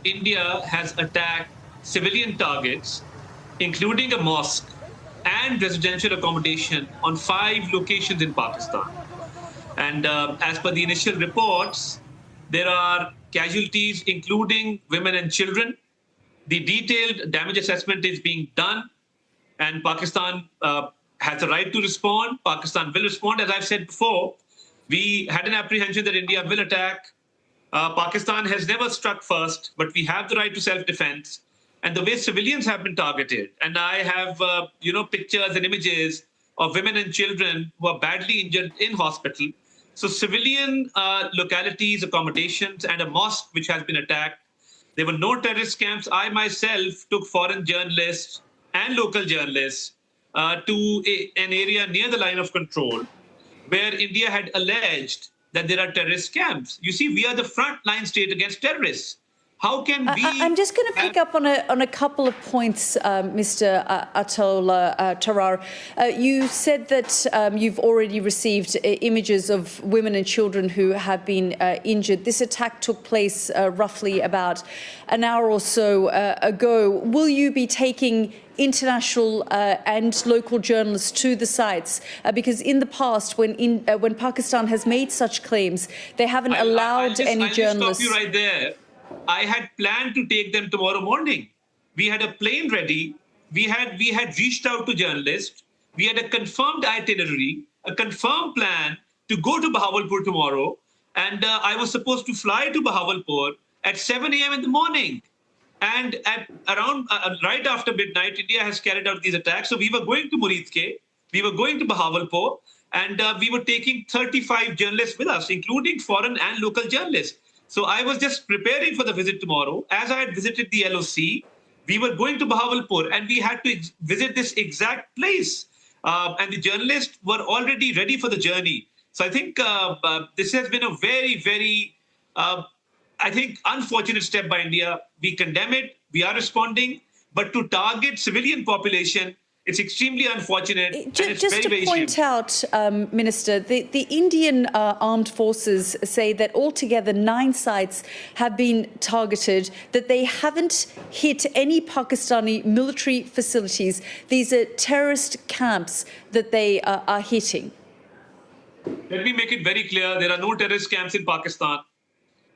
India has attacked civilian targets, including a mosque and residential accommodation on 5 locations in Pakistan. And as per the initial reports, there are casualties, including women and children. The detailed damage assessment is being done, and Pakistan has a right to respond. Pakistan will respond. As I've said before, we had an apprehension that India will attack. Pakistan has never struck first, but we have the right to self-defense. And the way civilians have been targeted, and I have pictures and images of women and children who are badly injured in hospital. So civilian localities, accommodations, and a mosque which has been attacked. There were no terrorist camps. I myself took foreign journalists and local journalists to an area near the line of control where India had alleged that there are terrorist camps. You see, we are the frontline state against terrorists. How can we... I'm just going to pick up on a couple of points, Mr. Atul Tarar. You said that you've already received images of women and children who have been injured. This attack took place roughly about an hour or so ago. Will you be taking international and local journalists to the sites? Because in the past, when Pakistan has made such claims, they haven't allowed any journalists... I'll stop you right there. I had planned to take them tomorrow morning. We had a plane ready. We had reached out to journalists. We had a confirmed itinerary, a confirmed plan to go to Bahawalpur tomorrow. And I was supposed to fly to Bahawalpur at 7 a.m. in the morning. And at around right after midnight, India has carried out these attacks. So we were going to Muridke, we were going to Bahawalpur, and we were taking 35 journalists with us, including foreign and local journalists. So I was just preparing for the visit tomorrow. As I had visited the LOC, we were going to Bahawalpur, and we had to visit this exact place. And the journalists were already ready for the journey. So I think this has been a very, very, unfortunate step by India. We condemn it. We are responding. But to target civilian population, it's extremely unfortunate. Just to point out, Minister, the Indian armed forces say that altogether 9 sites have been targeted, that they haven't hit any Pakistani military facilities. These are terrorist camps that they are hitting. Let me make it very clear. There are no terrorist camps in Pakistan.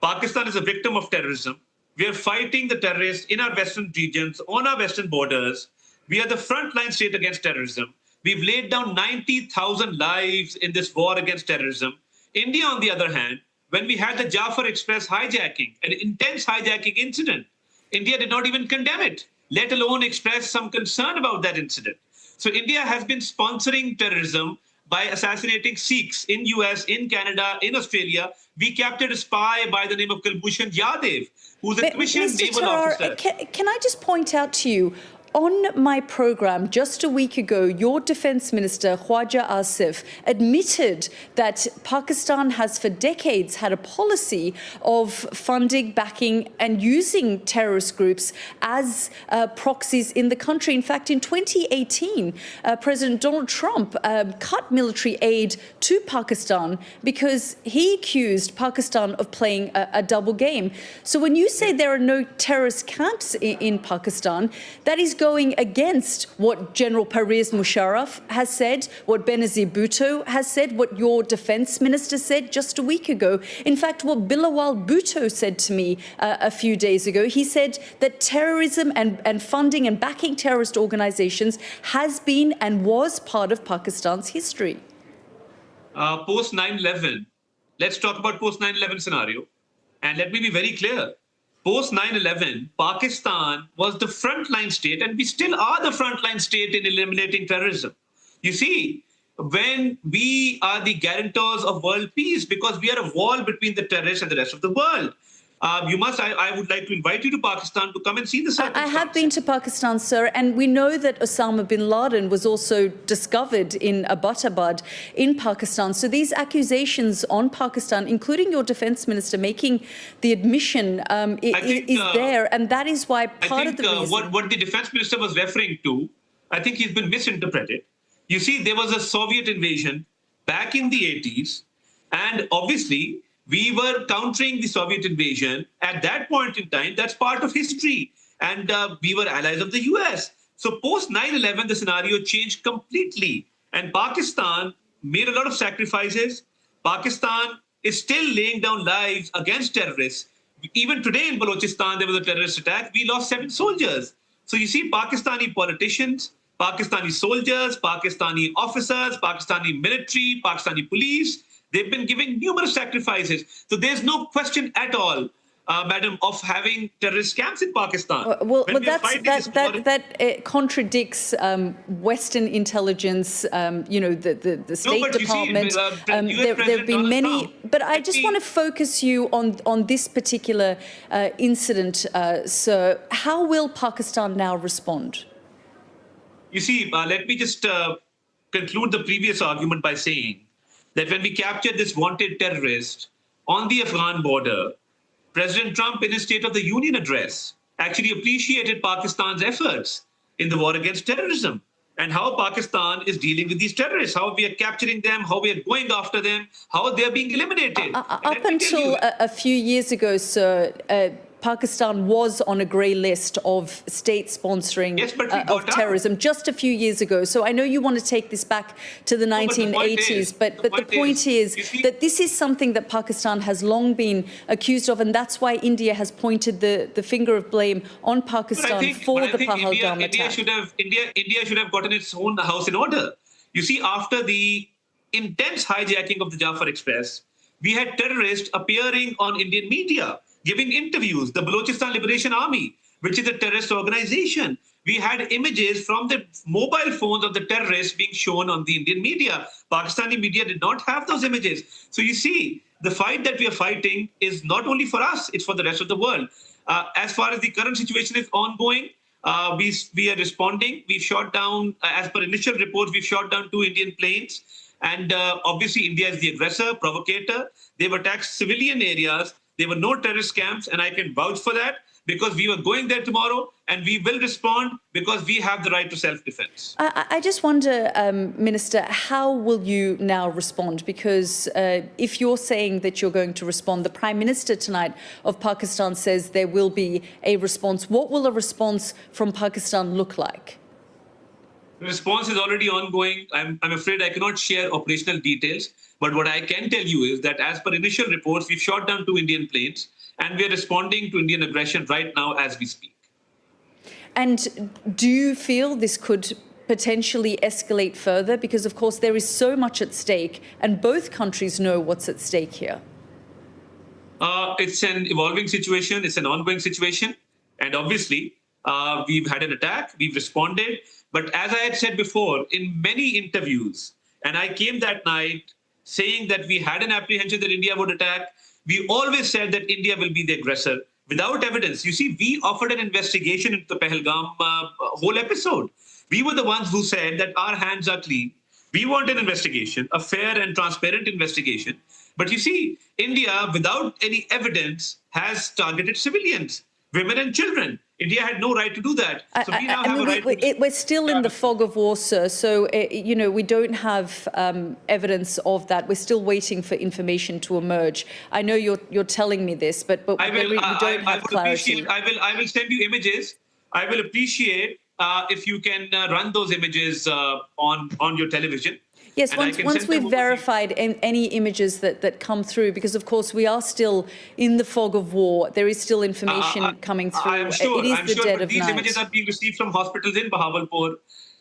Pakistan is a victim of terrorism. We are fighting the terrorists in our western regions, on our western borders. We are the frontline state against terrorism. We've laid down 90,000 lives in this war against terrorism. India, on the other hand, when we had the Jafar Express hijacking, an intense hijacking incident, India did not even condemn it, let alone express some concern about that incident. So India has been sponsoring terrorism by assassinating Sikhs in US, in Canada, in Australia. We captured a spy by the name of Kulbhushan Yadav, who's a commissioned naval officer. Can I just point out to you, on my program just a week ago, your Defence Minister, Khwaja Asif, admitted that Pakistan has for decades had a policy of funding, backing and using terrorist groups as proxies in the country. In fact, in 2018, President Donald Trump cut military aid to Pakistan because he accused Pakistan of playing a double game. So when you say there are no terrorist camps in Pakistan, that is going against what General Pervez Musharraf has said, what Benazir Bhutto has said, what your defence minister said just a week ago. In fact, what Bilawal Bhutto said to me a few days ago, he said that terrorism and funding and backing terrorist organisations has been and was part of Pakistan's history. Post 9/11, let's talk about post 9/11 scenario. And let me be very clear. Post 9/11, Pakistan was the frontline state, and we still are the frontline state in eliminating terrorism. You see, when we are the guarantors of world peace, because we are a wall between the terrorists and the rest of the world. I would like to invite you to Pakistan to come and see the circumstances. I have been to Pakistan, sir, and we know that Osama bin Laden was also discovered in Abbottabad in Pakistan. So these accusations on Pakistan, including your defence minister making the admission, is there, and that is why part of the reason... What the defence minister was referring to, I think he's been misinterpreted. You see, there was a Soviet invasion back in the 80s, and obviously, We were countering the Soviet invasion. At that point in time, that's part of history. And we were allies of the US. So post 9/11, the scenario changed completely. And Pakistan made a lot of sacrifices. Pakistan is still laying down lives against terrorists. Even today in Balochistan, there was a terrorist attack. We lost 7 soldiers. So you see Pakistani politicians, Pakistani soldiers, Pakistani officers, Pakistani military, Pakistani police, they've been giving numerous sacrifices. So there's no question at all, madam, of having terrorist camps in Pakistan. Well, that contradicts Western intelligence. The State Department. There have been many, but I just want to focus you on this particular incident, sir. How will Pakistan now respond? You see, let me just conclude the previous argument by saying that when we captured this wanted terrorist on the Afghan border, President Trump, in his State of the Union address, actually appreciated Pakistan's efforts in the war against terrorism and how Pakistan is dealing with these terrorists, how we are capturing them, how we are going after them, how they are being eliminated. Up until a few years ago, sir, Pakistan was on a grey list of states sponsoring of terrorism just a few years ago. So I know you want to take this back to the 1980s, but the point is that this is something that Pakistan has long been accused of, and that's why India has pointed the finger of blame on Pakistan for the Pahalgam attack. India should have gotten its own house in order. You see, after the intense hijacking of the Jafar Express, we had terrorists appearing on Indian media, giving interviews. The Balochistan Liberation Army, which is a terrorist organization. We had images from the mobile phones of the terrorists being shown on the Indian media. Pakistani media did not have those images. So you see, the fight that we are fighting is not only for us, it's for the rest of the world. As far as the current situation is ongoing, we are responding. We've shot down, as per initial reports, we've shot down 2 Indian planes. And obviously, India is the aggressor, provocator. They've attacked civilian areas. There were no terrorist camps, and I can vouch for that because we were going there tomorrow, and we will respond because we have the right to self-defense. I just wonder, Minister, how will you now respond? Because if you're saying that you're going to respond, the Prime Minister tonight of Pakistan says there will be a response. What will a response from Pakistan look like? The response is already ongoing. I'm afraid I cannot share operational details. But what I can tell you is that as per initial reports, we've shot down 2 Indian planes, and we are responding to Indian aggression right now as we speak. And do you feel this could potentially escalate further? Because, of course, there is so much at stake, and both countries know what's at stake here. It's an evolving situation. It's an ongoing situation. And obviously, we've had an attack. We've responded. But as I had said before, in many interviews, and I came that night saying that we had an apprehension that India would attack, we always said that India will be the aggressor without evidence. You see, we offered an investigation into the Pahalgam whole episode. We were the ones who said that our hands are clean. We want an investigation, a fair and transparent investigation. But you see, India, without any evidence, has targeted civilians, women and children. India had no right to do that. So we now have a right we're still in the fog of war, sir. So, we don't have evidence of that. We're still waiting for information to emerge. I know you're telling me this, but we don't have clarity. I will send you images. I will appreciate if you can run those images on your television. Yes, once we've verified any images that come through, because, of course, we are still in the fog of war. There is still information coming through. I'm sure, it is the dead of these night. images are being received from hospitals in Bahawalpur.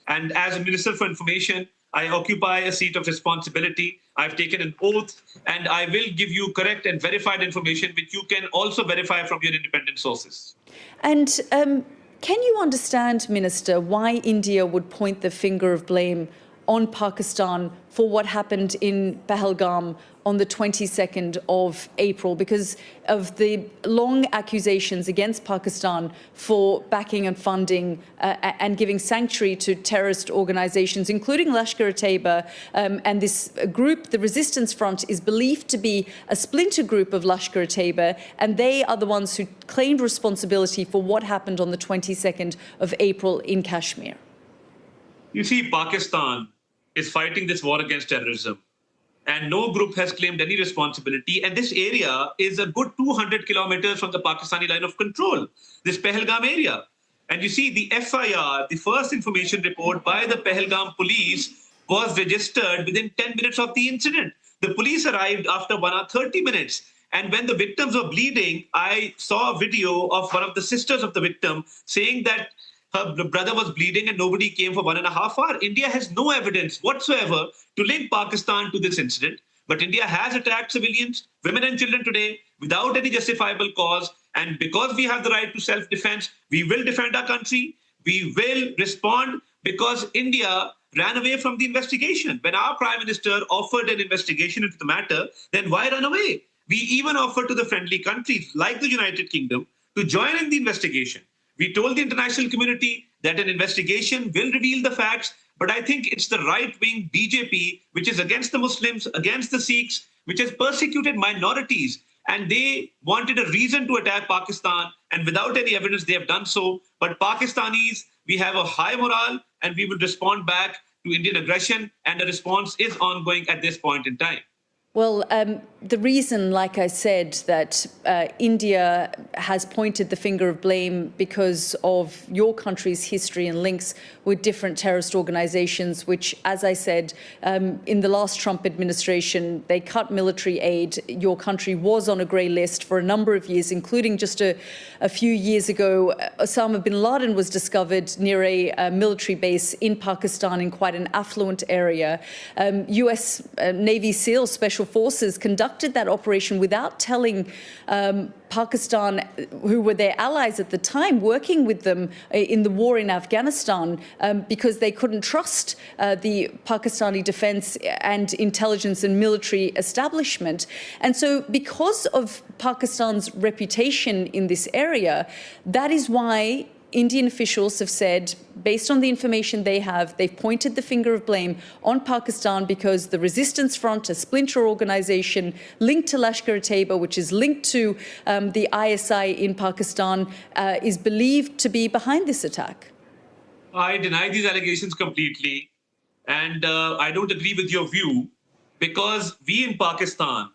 And as a Minister for Information, I occupy a seat of responsibility. I've taken an oath, and I will give you correct and verified information, which you can also verify from your independent sources. And can you understand, Minister, why India would point the finger of blame on Pakistan for what happened in Pahalgam on the 22nd of April, because of the long accusations against Pakistan for backing and funding and giving sanctuary to terrorist organizations, including Lashkar-e-Taiba. And this group, the Resistance Front, is believed to be a splinter group of Lashkar-e-Taiba, and they are the ones who claimed responsibility for what happened on the 22nd of April in Kashmir. You see, Pakistan is fighting this war against terrorism and no group has claimed any responsibility. And this area is a good 200 kilometers from the Pakistani line of control, this Pahalgam area. And you see, the FIR, the first information report by the Pahalgam police, was registered within 10 minutes of the incident. The police arrived after 1 hour 30 minutes. And when the victims were bleeding, I saw a video of one of the sisters of the victim saying that her brother was bleeding and nobody came for 1.5 hours. India has no evidence whatsoever to link Pakistan to this incident. But India has attacked civilians, women and children today without any justifiable cause. And because we have the right to self-defense, we will defend our country. We will respond because India ran away from the investigation. When our Prime Minister offered an investigation into the matter, then why run away? We even offered to the friendly countries like the United Kingdom to join in the investigation. We told the international community that an investigation will reveal the facts, but I think it's the right-wing BJP, which is against the Muslims, against the Sikhs, which has persecuted minorities, and they wanted a reason to attack Pakistan, and without any evidence they have done so. But Pakistanis, we have a high morale, and we will respond back to Indian aggression, and the response is ongoing at this point in time. Well, the reason, like I said, that India has pointed the finger of blame because of your country's history and links with different terrorist organizations, which, as I said, in the last Trump administration, they cut military aid. Your country was on a grey list for a number of years, including just a few years ago, Osama bin Laden was discovered near a military base in Pakistan in quite an affluent area. US Navy SEAL Special Forces conducted that operation without telling Pakistan, who were their allies at the time, working with them in the war in Afghanistan, because they couldn't trust the Pakistani defense and intelligence and military establishment. And so because of Pakistan's reputation in this area, that is why Indian officials have said, based on the information they have, they've pointed the finger of blame on Pakistan because the Resistance Front, a splinter organization linked to Lashkar-e-Taiba, which is linked to the ISI in Pakistan, is believed to be behind this attack. I deny these allegations completely, and I don't agree with your view, because we in Pakistan,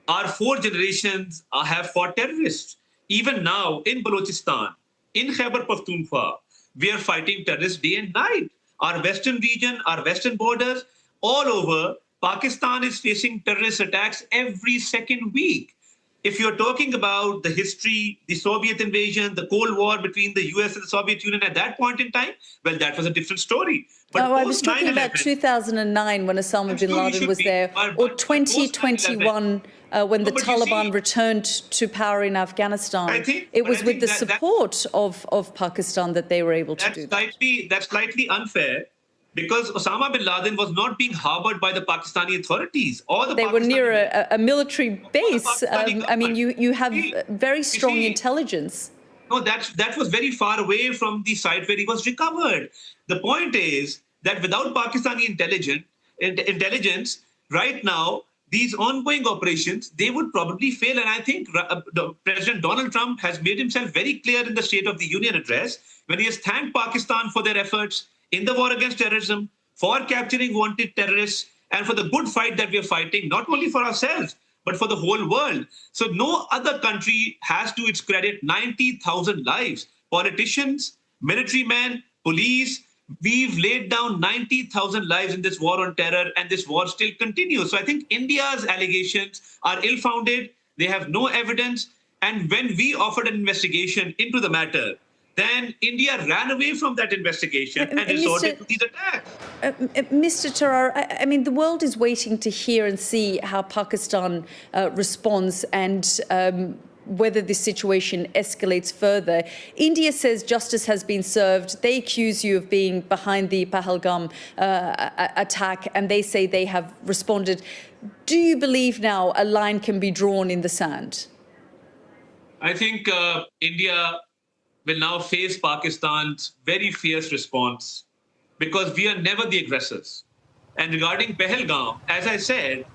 our 4 generations have fought terrorists. Even now in Balochistan, in Khyber Pakhtunkhwa, we are fighting terrorists day and night. Our western region, our western borders, all over, Pakistan is facing terrorist attacks every second week. If you're talking about the history, the Soviet invasion, the Cold War between the US and the Soviet Union at that point in time, well, that was a different story. But I was talking about 2009 when Osama bin Laden was there, or 2021 when the Taliban returned to power in Afghanistan. It was with the support of Pakistan that they were able to do that. That's slightly unfair, because Osama bin Laden was not being harbored by the Pakistani authorities. They were near a military base. I mean, you have very strong intelligence. No, that was very far away from the site where he was recovered. The point is that without Pakistani intelligence, right now, these ongoing operations, they would probably fail. And I think President Donald Trump has made himself very clear in the State of the Union address when he has thanked Pakistan for their efforts in the war against terrorism, for capturing wanted terrorists, and for the good fight that we are fighting, not only for ourselves, but for the whole world. So no other country has to its credit 90,000 lives. Politicians, military men, police, we've laid down 90,000 lives in this war on terror, and this war still continues. So I think India's allegations are ill-founded. They have no evidence. And when we offered an investigation into the matter, then India ran away from that investigation and resorted to these attacks. Mr. Tarar, I mean, the world is waiting to hear and see how Pakistan responds and whether this situation escalates further. India says justice has been served. They accuse you of being behind the Pahalgam attack, and they say they have responded. Do you believe now a line can be drawn in the sand? I think India will now face Pakistan's very fierce response, because we are never the aggressors. And regarding Pahalgam, as I said,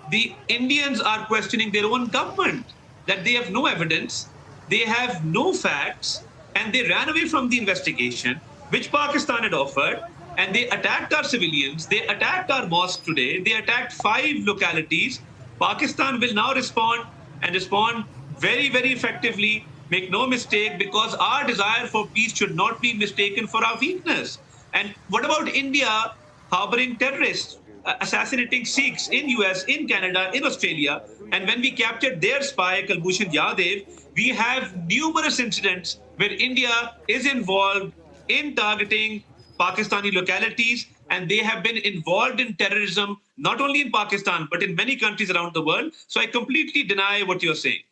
the Indians are questioning their own government, that they have no evidence, they have no facts, and they ran away from the investigation, which Pakistan had offered. and they attacked our civilians. They attacked our mosque today. They attacked 5 localities. Pakistan will now respond and respond very, very effectively. Make no mistake, because our desire for peace should not be mistaken for our weakness. And what about India harboring terrorists, assassinating Sikhs in US, in Canada, in Australia? And when we captured their spy, Kulbhushan Yadav, we have numerous incidents where India is involved in targeting Pakistani localities, and they have been involved in terrorism, not only in Pakistan, but in many countries around the world. So I completely deny what you're saying.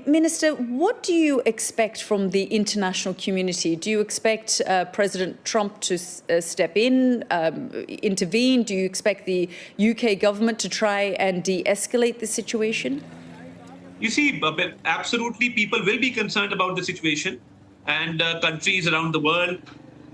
Minister, what do you expect from the international community? Do you expect President Trump to step in, intervene? Do you expect the UK government to try and de-escalate the situation? You see, absolutely, people will be concerned about the situation, and countries around the world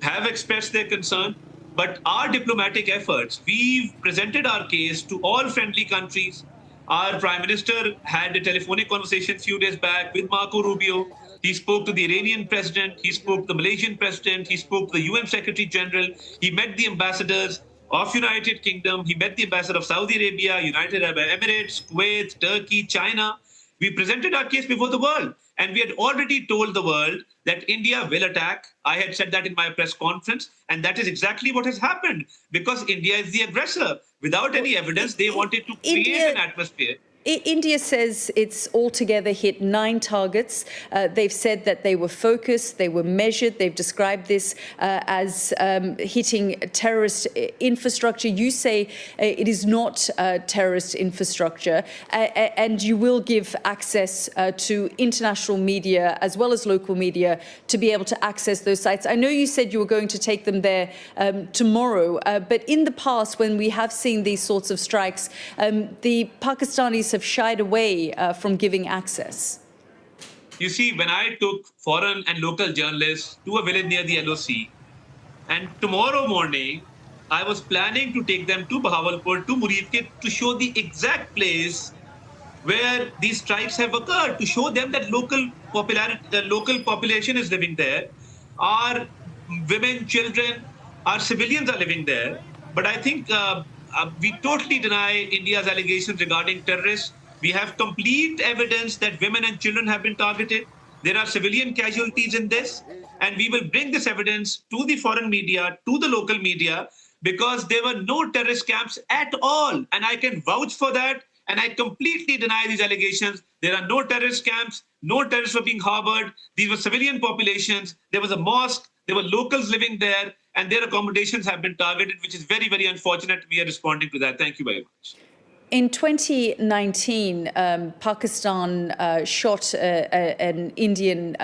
have expressed their concern. But our diplomatic efforts, we've presented our case to all friendly countries. Our Prime Minister had a telephonic conversation a few days back with Marco Rubio. He spoke to the Iranian president. He spoke to the Malaysian president. He spoke to the UN Secretary General. He met the ambassadors of United Kingdom. He met the ambassador of Saudi Arabia, United Arab Emirates, Kuwait, Turkey, China. We presented our case before the world, and we had already told the world that India will attack. I had said that in my press conference, and that is exactly what has happened, because India is the aggressor. Without any evidence, they wanted to create an atmosphere. India says it's altogether hit 9 targets. They've said that they were focused, they were measured. They've described this as hitting terrorist infrastructure. You say it is not terrorist infrastructure, and you will give access to international media as well as local media to be able to access those sites. I know you said you were going to take them there tomorrow, but in the past, when we have seen these sorts of strikes, the Pakistanis have shied away from giving access. You see, when I took foreign and local journalists to a village near the LOC, and tomorrow morning, I was planning to take them to Bahawalpur, to Muridke, to show the exact place where these strikes have occurred, to show them that local population is living there. Our women, children, our civilians are living there. But I think we totally deny India's allegations regarding terrorists. We have complete evidence that women and children have been targeted. There are civilian casualties in this, and we will bring this evidence to the foreign media, to the local media, because there were no terrorist camps at all. And I can vouch for that, and I completely deny these allegations. There are no terrorist camps, no terrorists were being harbored. These were civilian populations. There was a mosque, there were locals living there, and their accommodations have been targeted, which is very, very unfortunate. We are responding to that. Thank you very much. In 2019, Pakistan shot an Indian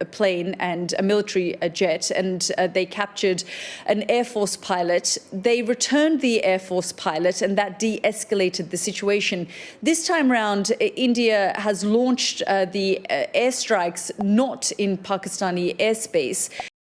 plane and a military jet, and they captured an Air Force pilot. They returned the Air Force pilot, and that de-escalated the situation. This time round, India has launched the airstrikes not in Pakistani airspace.